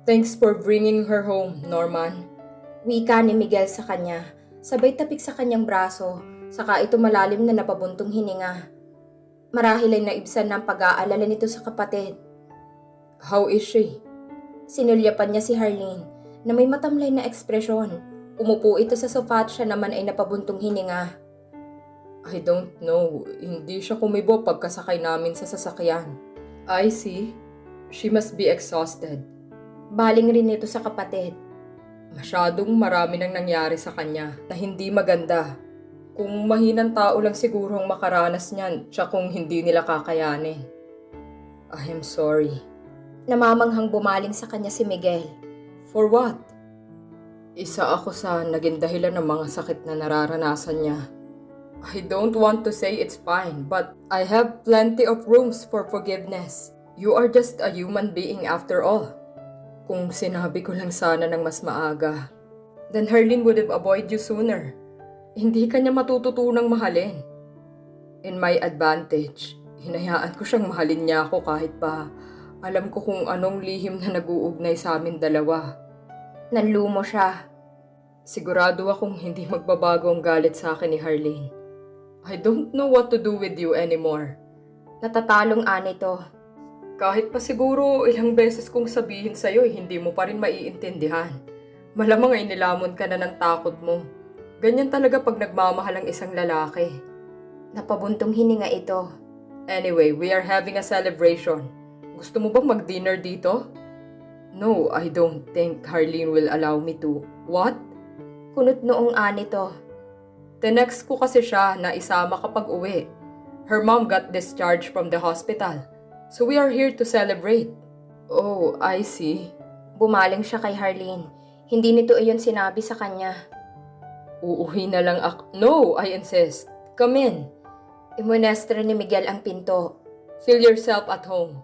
Thanks for bringing her home, Norman. Wika ni Miguel sa kanya, sabay tapik sa kanyang braso, saka ito malalim na napabuntong hininga. Marahil ay naibsan ng pag-aalala nito sa kapatid. How is she? Sinulyapan niya si Harleen na may matamlay na ekspresyon. Umupo ito sa sofa at siya naman ay napabuntong hininga. I don't know. Hindi siya kumibo pagkasakay namin sa sasakyan. I see. She must be exhausted. Baling rin ito sa kapatid. Masyadong marami nang nangyari sa kanya na hindi maganda. Kung mahinang tao lang siguro ang makaranas niyan, tsaka kung hindi nila kakayanin. I am sorry. Namamanghang bumaling sa kanya si Miguel. For what? Isa ako sa naging dahilan ng mga sakit na nararanasan niya. I don't want to say it's fine, but I have plenty of rooms for forgiveness. You are just a human being after all. Kung sinabi ko lang sana ng mas maaga, then Harleen would have avoided you sooner. Hindi ka niya matututunang mahalin. In my advantage, hinayaan ko siyang mahalin niya ako kahit pa alam ko kung anong lihim na nag-uugnay sa amin dalawa. Nanlumo siya. Sigurado akong hindi magbabago ang galit sa akin ni Harleen. I don't know what to do with you anymore. Natatalong anito. Kahit pa siguro ilang beses kong sabihin sa'yo, hindi mo pa rin maiintindihan. Malamang ay nilamon ka na ng takot mo. Ganyan talaga pag nagmamahal ang isang lalaki. Napabuntong hininga ito. Anyway, we are having a celebration. Gusto mo bang mag-dinner dito? No, I don't think Harleen will allow me to. What? Kunot noong anito. Tinext ko kasi siya na isama kapag uwi. Her mom got discharged from the hospital. So we are here to celebrate. Oh, I see. Bumaling siya kay Harleen. Hindi nito iyon sinabi sa kanya. Uuwi na lang ako. No, I insist. Come in. Imunestra ni Miguel ang pinto. Feel yourself at home.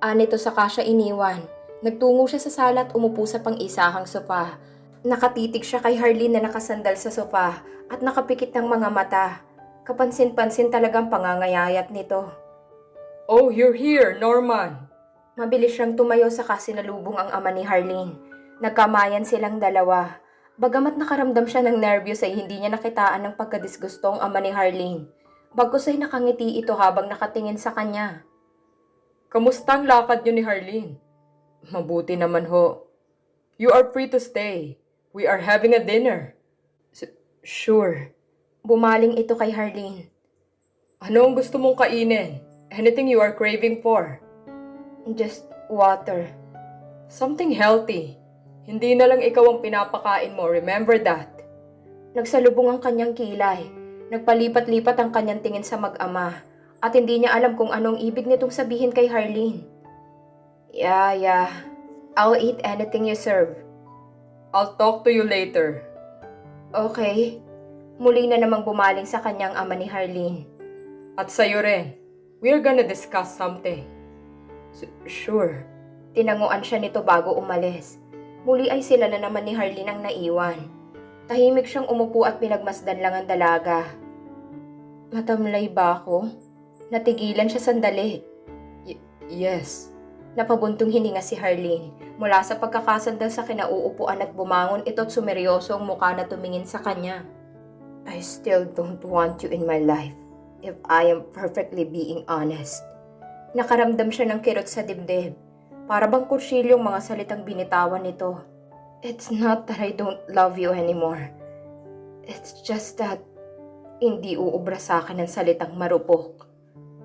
Anito saka siya iniwan. Nagtungo siya sa sala at umupo sa pang-isahang sofa. Nakatitig siya kay Harleen na nakasandal sa sofa at nakapikit ng mga mata. Kapansin-pansin talagang pangangayayat nito. Oh, you're here, Norman. Mabilis siyang tumayo saka sinalubong ang ama ni Harleen. Nagkamayan silang dalawa. Bagamat nakaramdam siya ng nervyos ay hindi niya nakitaan ng pagkadisgusto ang ama ni Harleen. Bagkus ay nakangiti ito habang nakatingin sa kanya. Kamusta ang lakad niyo ni Harleen? Mabuti naman ho. You are free to stay. We are having a dinner. Sure. Bumaling ito kay Harleen. Ano ang gusto mong kainin? Anything you are craving for? Just water. Something healthy. Hindi na lang ikaw ang pinapakain mo, remember that. Nagsalubong ang kanyang kilay. Nagpalipat-lipat ang kanyang tingin sa mag-ama. At hindi niya alam kung anong ibig nitong sabihin kay Harleen. Yeah. I'll eat anything you serve. I'll talk to you later. Okay. Muli na namang bumaling sa kanyang ama ni Harleen. At sa'yo rin. We're gonna discuss something. Sure. Tinanguan siya nito bago umalis. Muli ay sila na naman ni Harleen ang naiwan. Tahimik siyang umupo at pinagmasdan lang ang dalaga. Matamlay ba ako? Natigilan siya sandali. Yes. Napabuntong hininga si Harleen. Mula sa pagkakasandal sa kinauupuan at bumangon ito't sumeryoso ang mukha na tumingin sa kanya. I still don't want you in my life, if I am perfectly being honest. Nakaramdam siya ng kirot sa dibdib. Para bang kursilyong mga salitang binitawan nito. It's not that I don't love you anymore. It's just that hindi uubra sa akin ang salitang marupok.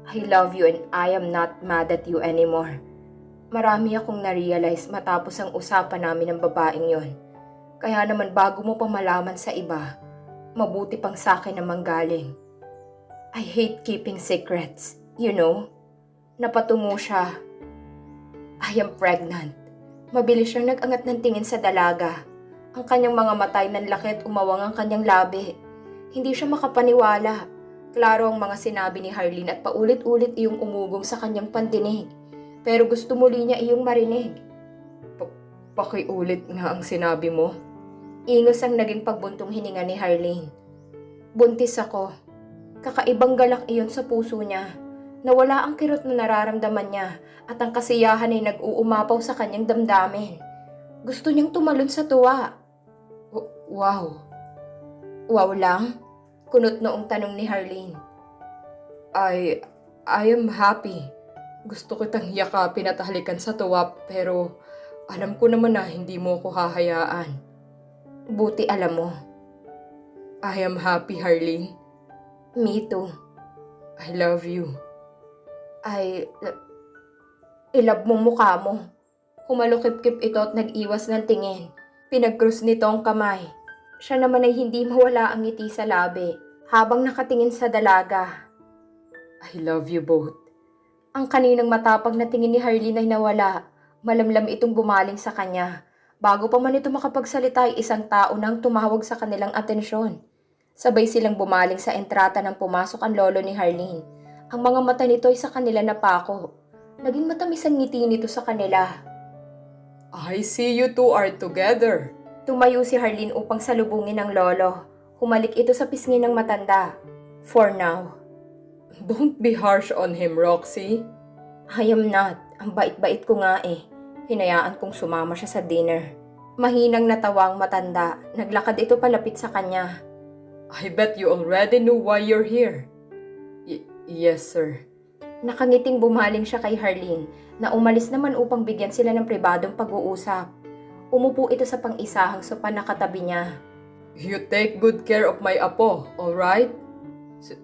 I love you and I am not mad at you anymore. Marami akong na-realize matapos ang usapan namin ng babaeng yon. Kaya naman bago mo pa malaman sa iba, mabuti pang sa akin na manggaling. I hate keeping secrets, you know? Napatungo siya. I am pregnant. Mabilis siyang nag-angat ng tingin sa dalaga. Ang kanyang mga matay nanlaki at umawang ang kanyang labi. Hindi siya makapaniwala. Klaro ang mga sinabi ni Harleen at paulit-ulit iyong umugong sa kanyang pandinig. Pero gusto muli niya iyong marinig. Pakiulit nga ang sinabi mo. Ingos ang naging pagbuntong hininga ni Harleen. Buntis ako. Kakaibang galak iyon sa puso niya. Nawala ang kirot na nararamdaman niya at ang kasiyahan ay nag-uumapaw sa kanyang damdamin. Gusto niyang tumalon sa tuwa. Wow. Wow lang? Kunot noong tanong ni Harleen. I am happy. Gusto kitang yakapin at halikan sa tuwa pero alam ko naman na hindi mo ko hahayaan. Buti alam mo. I am happy, Harleen. Me too. I love you. Ilab mo mukha mo. Humalukip-kip ito at nag-iwas ng tingin. Pinag-cross nito ang kamay. Siya naman ay hindi mawala ang ngiti sa labi habang nakatingin sa dalaga. I love you both. Ang kaninang matapang na tingin ni Harleen ay nawala. Malamlam itong bumaling sa kanya. Bago pa man ito makapagsalita ay isang tao nang tumawag sa kanilang atensyon. Sabay silang bumaling sa entrata nang pumasok ang lolo ni Harleen. Ang mga mata nito ay sa kanila napako. Naging matamis ang ngiti nito sa kanila. I see you two are together. Tumayo si Harleen upang salubungin ang lolo. Humalik ito sa pisngi ng matanda. For now. Don't be harsh on him, Roxy. I am not. Ang bait-bait ko nga eh. Hinayaan kong sumama siya sa dinner. Mahinang natawa ang matanda. Naglakad ito palapit sa kanya. I bet you already knew why you're here. Yes, sir. Nakangiting bumaling siya kay Harleen na umalis naman upang bigyan sila ng pribadong pag-uusap. Umupo ito sa pang-isahang sopa na katabi niya. You take good care of my apo, alright?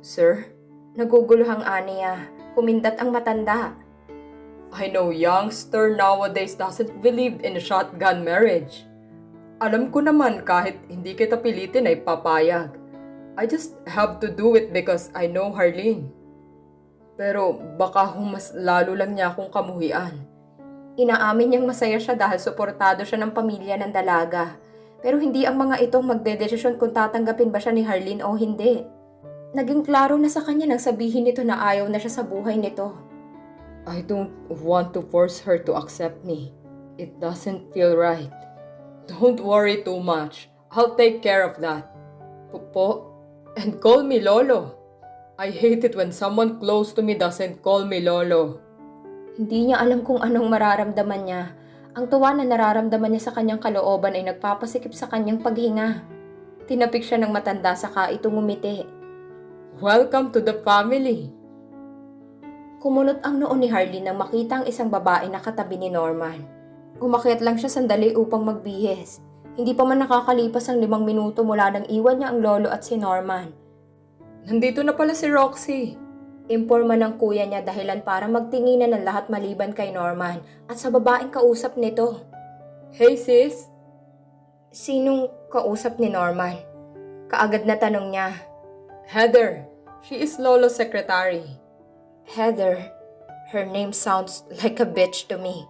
Sir? Naguguluhang aniya. Kumindat ang matanda. I know youngster nowadays doesn't believe in a shotgun marriage. Alam ko naman kahit hindi kita pilitin ay papayag. I just have to do it because I know Harleen. Pero baka mas lalo lang niya akong kamuhian. Inaamin niyang masaya siya dahil suportado siya ng pamilya ng dalaga. Pero hindi ang mga itong magdedesisyon kung tatanggapin ba siya ni Harleen o hindi. Naging klaro na sa kanya nang sabihin nito na ayaw na siya sa buhay nito. I don't want to force her to accept me. It doesn't feel right. Don't worry too much. I'll take care of that. Po? And call me Lolo. I hate it when someone close to me doesn't call me Lolo. Hindi niya alam kung anong mararamdaman niya. Ang tuwa na nararamdaman niya sa kanyang kalooban ay nagpapasikip sa kanyang paghinga. Tinapik siya ng matanda saka ito ngumiti. Welcome to the family. Kumunot ang noo ni Harleen nang makita ang isang babae na katabi ni Norman. Umakyat lang siya sandali upang magbihis. Hindi pa man nakakalipas ang 5 minuto mula nang iwan niya ang lolo at si Norman. Nandito na pala si Roxy. Imporma ng kuya niya dahilan para magtinginan ng lahat maliban kay Norman at sa babaeng kausap nito. Hey sis. Sinong kausap ni Norman? Kaagad na tanong niya. Heather. She is Lolo's secretary. Heather. Her name sounds like a bitch to me.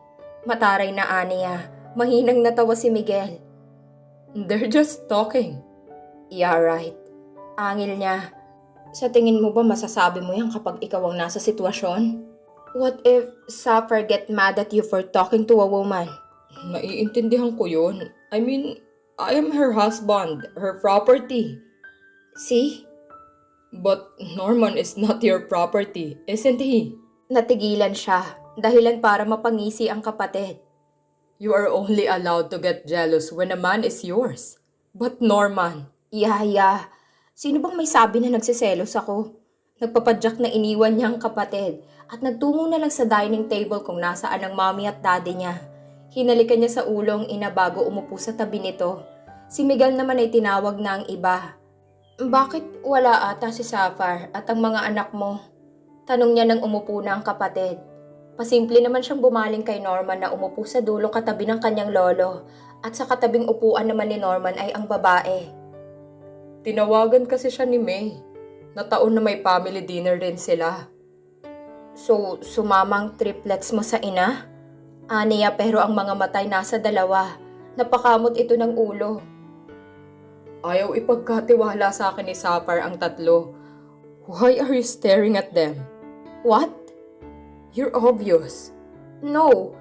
Mataray na aniya. Mahinang natawa si Miguel. They're just talking. Yeah, right. Angil niya. Sa tingin mo ba masasabi mo yan kapag ikaw ang nasa sitwasyon? What if Sapphire get mad at you for talking to a woman? Naiintindihan ko yun. I mean, I am her husband, her property. See? But Norman is not your property, isn't he? Natigilan siya, dahilan para mapangisi ang kapatid. You are only allowed to get jealous when a man is yours. But Norman... Yeah. Sino bang may sabi na nagsiselos ako? Nagpapadyak na iniwan niya ang kapatid at nagtungo na lang sa dining table kung nasaan ang mommy at daddy niya. Hinalikan niya sa ulo ang ina bago umupo sa tabi nito. Si Miguel naman ay tinawag na ang iba. Bakit wala ata si Sapphire at ang mga anak mo? Tanong niya nang umupo na ang kapatid. Pasimple naman siyang bumaling kay Norman na umupo sa dulo katabi ng kanyang lolo at sa katabing upuan naman ni Norman ay ang babae. Tinawagan kasi siya ni May. Nataon na may family dinner din sila. So, sumamang triplets mo sa ina? Aniya pero ang mga matay nasa dalawa. Napakamot ito ng ulo. Ayaw ipagkatiwala sa akin ni Sapphire ang tatlo. Why are you staring at them? What? You're obvious. No.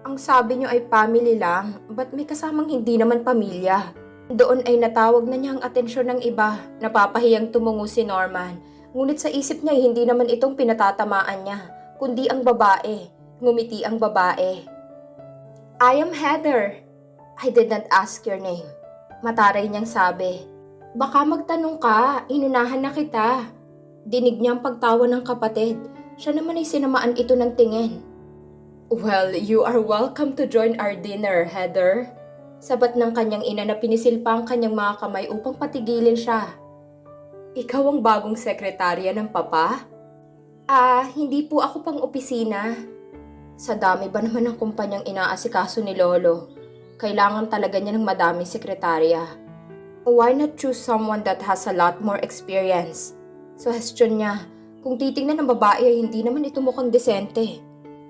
Ang sabi niyo ay family lang, but may kasamang hindi naman pamilya. Doon ay natawag na niya ang atensyon ng iba. Napapahiyang tumungo si Norman. Ngunit sa isip niya ay hindi naman itong pinatatamaan niya, kundi ang babae. Ngumiti ang babae. I am Heather. I did not ask your name. Mataray niyang sabi. Baka magtanong ka, inunahan na kita. Dinig niya ang pagtawa ng kapatid. Siya naman ay sinamaan ito ng tingin. Well, you are welcome to join our dinner, Heather. Sabat ng kanyang ina na pinisil pa ang kanyang mga kamay upang patigilin siya. Ikaw ang bagong sekretarya ng papa? Hindi po ako pang opisina. Sa dami ba naman ng kumpanyang inaasikaso ni Lolo, kailangan talaga niya ng madaming sekretarya. Why not choose someone that has a lot more experience? Suhestyon niya, kung titingnan ng babae ay hindi naman ito mukhang desente.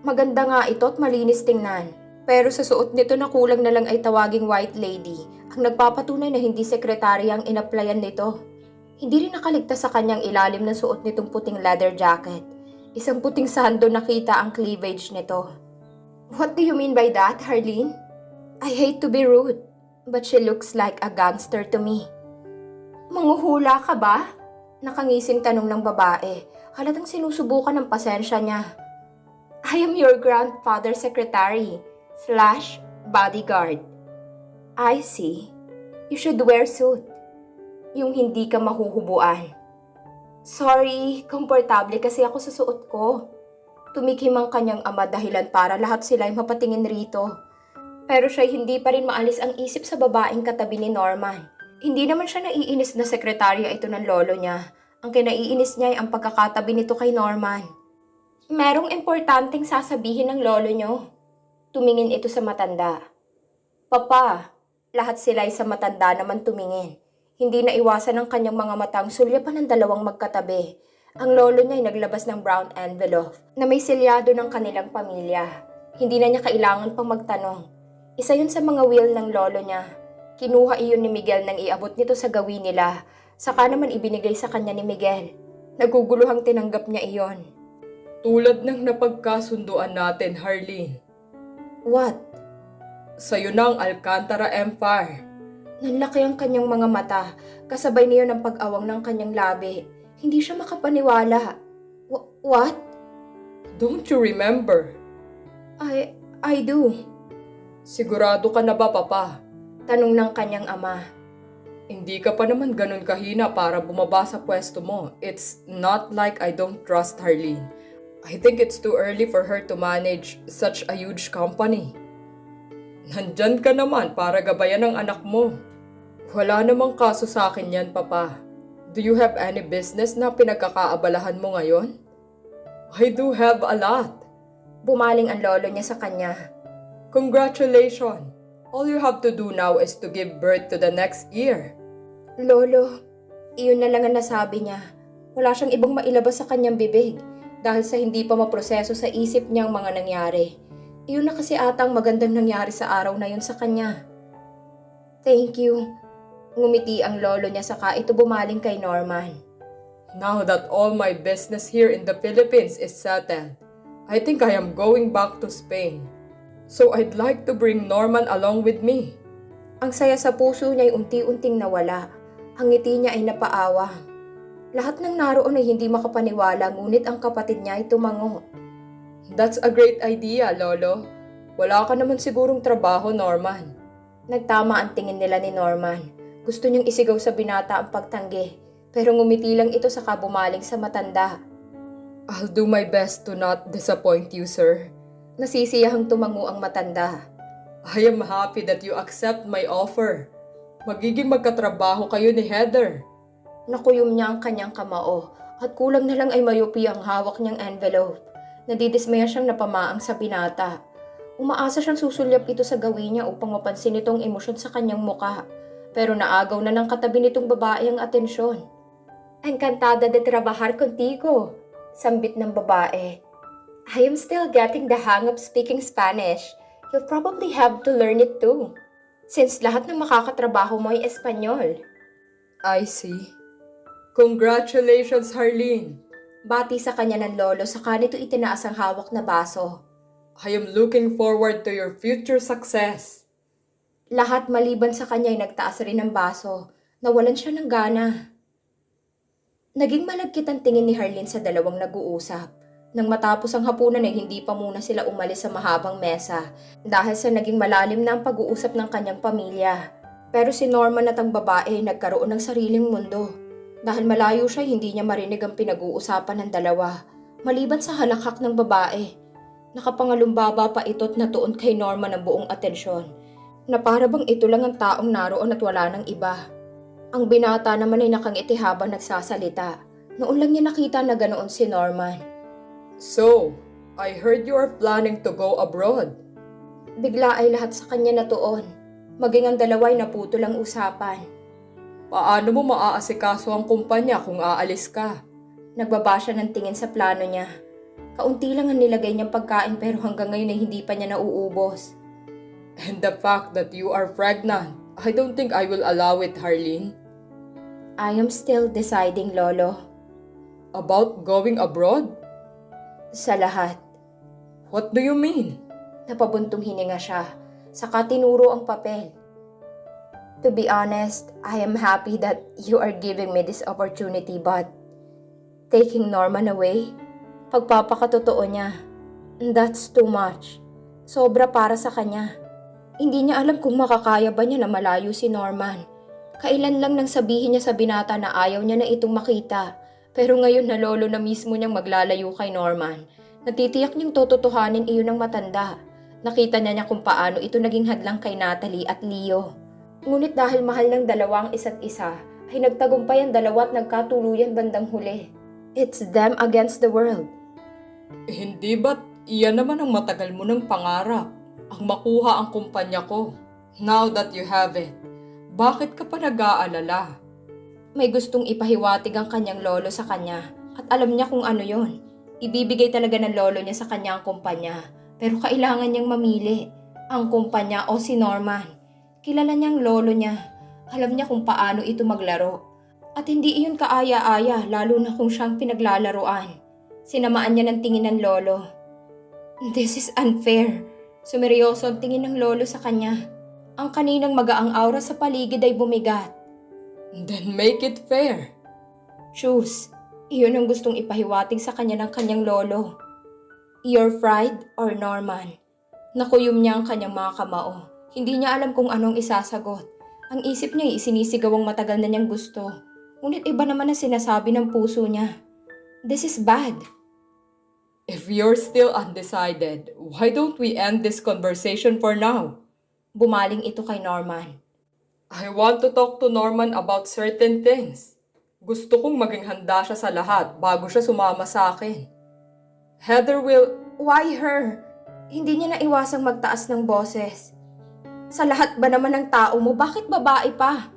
Maganda nga ito at malinis tingnan. Pero sa suot nito na kulang na lang ay tawaging white lady ang nagpapatunay na hindi sekretarya ang inaplayan nito. Hindi rin nakaligtas sa kanyang ilalim ng suot nitong puting leather jacket. Isang puting sando nakita ang cleavage nito. What do you mean by that, Harleen? I hate to be rude, but she looks like a gangster to me. Manguhula ka ba? Nakangising tanong ng babae. Halatang sinusubukan ng pasensya niya. I am your grandfather's secretary / bodyguard. I see. You should wear suit. Yung hindi ka mahuhubuan. Sorry, komportable kasi ako sa suot ko. Tumikim ang kanyang ama dahilan para lahat sila ay mapatingin rito. Pero siya hindi pa rin maalis ang isip sa babaeng katabi ni Norman. Hindi naman siya naiinis na sekretarya ito ng lolo niya. Ang kinaiinis niya ay ang pagkakatabi nito kay Norman. Merong importanteng sasabihin ng lolo niyo. Tumingin ito sa matanda. Papa, lahat sila ay sa matanda naman tumingin. Hindi na iwasan ng kanyang mga matang sulyapan ng dalawang magkatabi. Ang lolo niya ay naglabas ng brown envelope na may selyado ng kanilang pamilya. Hindi na niya kailangan pang magtanong. Isa yun sa mga will ng lolo niya. Kinuha iyon ni Miguel nang iabot nito sa gawin nila. Saka naman ibinigay sa kanya ni Miguel. Naguguluhang tinanggap niya iyon. Tulad ng napagkasunduan natin, Harleen. What? Sa'yo na ang Alcantara Empire. Nanlaki ang kanyang mga mata. Kasabay niyo ng pag-awang ng kanyang labi. Hindi siya makapaniwala. What? Don't you remember? I do. Sigurado ka na ba, Papa? Tanong ng kanyang ama. Hindi ka pa naman ganun kahina para bumaba sa pwesto mo. It's not like I don't trust Harleen. I think it's too early for her to manage such a huge company. Nandyan ka naman para gabayan ng anak mo. Wala namang kaso sa akin yan, Papa. Do you have any business na pinagkakaabalahan mo ngayon? I do have a lot. Bumaling ang lolo niya sa kanya. Congratulations! All you have to do now is to give birth to the next heir. Lolo, iyon na lang ang nasabi niya. Wala siyang ibang mailabas sa kanyang bibig dahil sa hindi pa maproseso sa isip niya ang mga nangyari. Iyon na kasi atang magandang nangyari sa araw na yun sa kanya. Thank you. Ngumiti ang lolo niya saka ito bumaling kay Norman. Now that all my business here in the Philippines is settled, I think I am going back to Spain. So I'd like to bring Norman along with me. Ang saya sa puso niya ay unti-unting nawala. Ang ngiti niya ay napaawa. Lahat ng naroon ay hindi makapaniwala ngunit ang kapatid niya ay tumango. That's a great idea, Lolo. Wala ka naman sigurong trabaho, Norman. Nagtama ang tingin nila ni Norman. Gusto niyang isigaw sa binata ang pagtanggi, pero ngumiti lang ito saka bumaling sa matanda. I'll do my best to not disappoint you, sir. Nasisiyahang tumango ang matanda. I am happy that you accept my offer. Magiging magkatrabaho kayo ni Heather. Nakuyom niya ang kanyang kamao at kulang na lang ay mayupi ang hawak niyang envelope. Nadidismaya siyang napamaang sa binata. Umaasa siyang susulyap ito sa gawin niya upang mapansin itong emosyon sa kanyang muka. Pero naagaw na ng katabi nitong babae ang atensyon. Encantada de trabajar contigo, sambit ng babae. I am still getting the hang of speaking Spanish. You'll probably have to learn it too. Since lahat ng makakatrabaho mo ay Espanyol. I see. Congratulations, Harleen. Bati sa kanya ng lolo saka nito itinaas ang hawak na baso. I am looking forward to your future success. Lahat maliban sa kanya ay nagtaas rin ng baso. Nawalan siya ng gana. Naging malagkit ang tingin ni Harleen sa dalawang nag-uusap. Nang matapos ang hapunan ay hindi pa muna sila umalis sa mahabang mesa dahil sa naging malalim na ang pag-uusap ng kanyang pamilya. Pero si Norman at ang babae nagkaroon ng sariling mundo. Dahil malayo siya, hindi niya marinig ang pinag-uusapan ng dalawa. Maliban sa halakhak ng babae, nakapangalumbaba pa ito't natuon kay Norman ang buong atensyon, na para bang ito lang ang taong naroon at wala ng iba. Ang binata naman ay nakangiti habang nagsasalita. Noon lang niya nakita na ganoon si Norman. So, I heard you are planning to go abroad. Bigla ay lahat sa kanya natuon. Maging ang dalawa ay naputol ang usapan. Paano mo maaasikaso ang kumpanya kung aalis ka? Nagbaba siya ng tingin sa plano niya. Kaunti lang ang nilagay niyang pagkain pero hanggang ngayon ay hindi pa niya nauubos. And the fact that you are pregnant, I don't think I will allow it, Harleen. I am still deciding, Lolo. About going abroad? Sa lahat. What do you mean? Napabuntong hininga siya. Saka tinuro ang papel. To be honest, I am happy that you are giving me this opportunity, but taking Norman away? Pagpapakatotoo niya. That's too much. Sobra para sa kanya. Hindi niya alam kung makakaya ba niya na malayo si Norman. Kailan lang nang sabihin niya sa binata na ayaw niya na itong makita. Pero ngayon na lolo na mismo niyang maglalayo kay Norman, natitiyak niyang tototohanin iyon ng matanda. Nakita niya kung paano ito naging hadlang kay Natalie at Leo. Ngunit dahil mahal ng dalawang isa't isa, ay nagtagumpay ang dalawa at nagkatuluyan bandang huli. It's them against the world. Hindi ba't iyan naman ang matagal mo ng pangarap? Ang makuha ang kumpanya ko. Now that you have it, bakit ka pa nag-aalala? May gustong ipahiwatig ang kanyang lolo sa kanya at alam niya kung ano yon. Ibibigay talaga ng lolo niya sa kanya ang kumpanya pero kailangan niyang mamili ang kumpanya o si Norman. Kilala niyang lolo niya. Alam niya kung paano ito maglaro. At hindi iyon kaaya-aya lalo na kung siyang pinaglalaruan. Sinamaan niya ng tingin ng lolo. This is unfair. Sumeryoso ang tingin ng lolo sa kanya. Ang kaninang magaang aura sa paligid ay bumigat. Then make it fair. Choose. Iyon ang gustong ipahiwatig sa kanya ng kanyang lolo. Your pride or Norman? Nakuyom niya ang kanyang mga kamao. Hindi niya alam kung anong isasagot. Ang isip niya ay isinisigaw ang matagal na niyang gusto. Ngunit iba naman ang sinasabi ng puso niya. This is bad. If you're still undecided, why don't we end this conversation for now? Bumaling ito kay Norman. I want to talk to Norman about certain things. Gusto kong maging handa siya sa lahat bago siya sumama sa akin. Heather will... Why her? Hindi niya naiwasang magtaas ng boses. Sa lahat ba naman ng tao mo, bakit babae pa?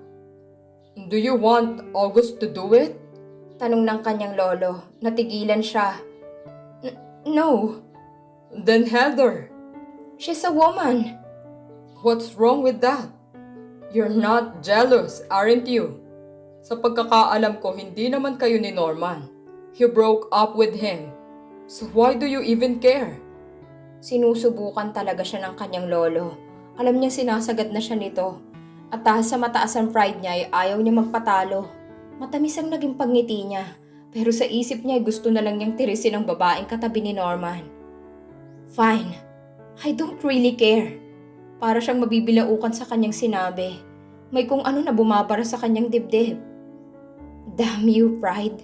Do you want August to do it? Tanong ng kanyang lolo. Natigilan siya. No. Then Heather. She's a woman. What's wrong with that? You're not jealous, aren't you? Sa pagkakaalam ko, hindi naman kayo ni Norman. You broke up with him. So why do you even care? Sinusubukan talaga siya ng kanyang lolo. Alam niya sinasagad na siya nito. At dahil sa mataas ang pride niya ay ayaw niya magpatalo. Matamis ang naging pagngiti niya. Pero sa isip niya ay gusto na lang niyang tirisin ang babaeng katabi ni Norman. Fine. I don't really care. Para siyang mabibilaukan sa kanyang sinabi. May kung ano na bumabara sa kanyang dibdib. Damn you, pride.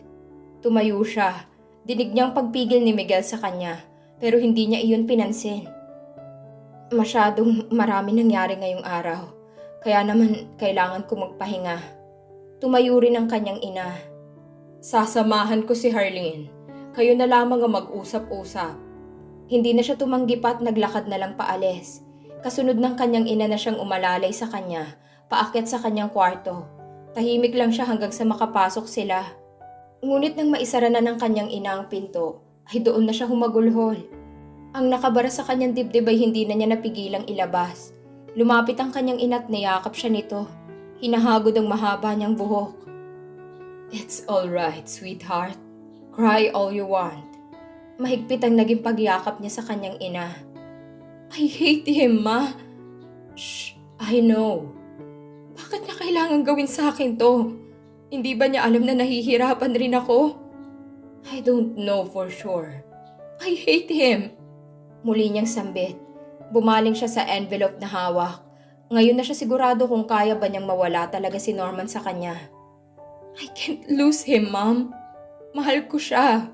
Tumayo siya. Dinig niyang pagpigil ni Miguel sa kanya. Pero hindi niya iyon pinansin. Masyadong marami nangyari ngayong araw. Kaya naman kailangan ko magpahinga. Tumayo rin ang kanyang ina. Sasamahan ko si Harleen. Kayo na lamang ang mag-usap-usap. Hindi na siya tumanggi pa at naglakad na lang paalis. Kasunod ng kanyang ina na siyang umalalay sa kanya, paakyat sa kanyang kwarto. Tahimik lang siya hanggang sa makapasok sila. Ngunit nang maisara na ng kanyang ina ang pinto, ay doon na siya humagulhol. Ang nakabara sa kanyang dibdib ay hindi na niya napigilang ilabas. Lumapit ang kanyang ina at niyakap siya nito. Hinahagod ang mahaba niyang buhok. It's all right, sweetheart. Cry all you want. Mahigpit ang naging pagyakap niya sa kanyang ina. I hate him, Ma. Shh, I know. Bakit niya kailangan gawin sa akin to? Hindi ba niya alam na nahihirapan rin ako? I don't know for sure. I hate him. Muli niyang sambit. Bumaling siya sa envelope na hawak. Ngayon na siya sigurado kung kaya ba niyang mawala talaga si Norman sa kanya. I can't lose him, Mom. Mahal ko siya.